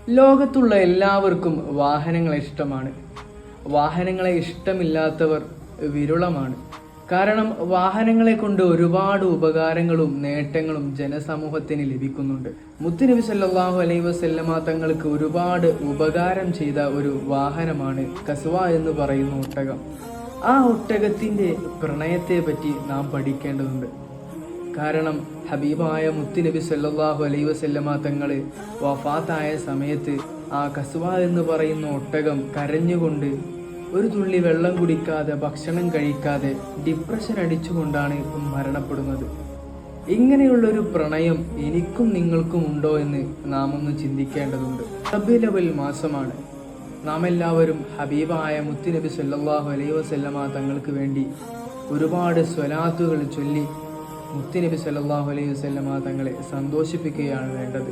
ലോകത്തുള്ള എല്ലാവർക്കും വാഹനങ്ങളെ ഇഷ്ടമാണ്. വാഹനങ്ങളെ ഇഷ്ടമില്ലാത്തവർ വിരളമാണ്. കാരണം വാഹനങ്ങളെ കൊണ്ട് ഒരുപാട് ഉപകാരങ്ങളും നേട്ടങ്ങളും ജനസമൂഹത്തിന് ലഭിക്കുന്നുണ്ട്. മുത്തുനബി സല്ലല്ലാഹു അലൈഹി വസല്ലമ തങ്ങൾക്ക് ഒരുപാട് ഉപകാരം ചെയ്ത ഒരു വാഹനമാണ് കസ്വ എന്ന് പറയുന്ന ഒട്ടകം. ആ ഒട്ടകത്തിൻ്റെ പ്രണയത്തെ പറ്റി നാം പഠിക്കേണ്ടതുണ്ട്. കാരണം ഹബീബായ മുത്തുനബി സല്ലല്ലാഹു അലൈഹി വസല്ലമ തങ്ങൾ വഫാത്തായ സമയത്ത് ആ കസ്വ എന്ന് പറയുന്ന ഒട്ടകം കരഞ്ഞുകൊണ്ട് ഒരു തുള്ളി വെള്ളം കുടിക്കാതെ ഭക്ഷണം കഴിക്കാതെ ഡിപ്രഷൻ അടിച്ചുകൊണ്ടാണ് മരണപ്പെടുന്നത്. ഇങ്ങനെയുള്ളൊരു പ്രണയം എനിക്കും നിങ്ങൾക്കും ഉണ്ടോ എന്ന് നാം ഒന്ന് ചിന്തിക്കേണ്ടതുണ്ട്. റബീഉൽ അവ്വൽ മാസമാണ്. നാം എല്ലാവരും ഹബീബായ മുത്തുനബി സല്ലല്ലാഹു അലൈഹി വസല്ലമ തങ്ങൾക്ക് വേണ്ടി ഒരുപാട് സ്വലാത്തുകൾ ചൊല്ലി മുത്തുനബി സല്ലല്ലാഹു അലൈഹി വസല്ലമ തങ്ങളെ സന്തോഷിപ്പിക്കുകയാണ് വേണ്ടത്.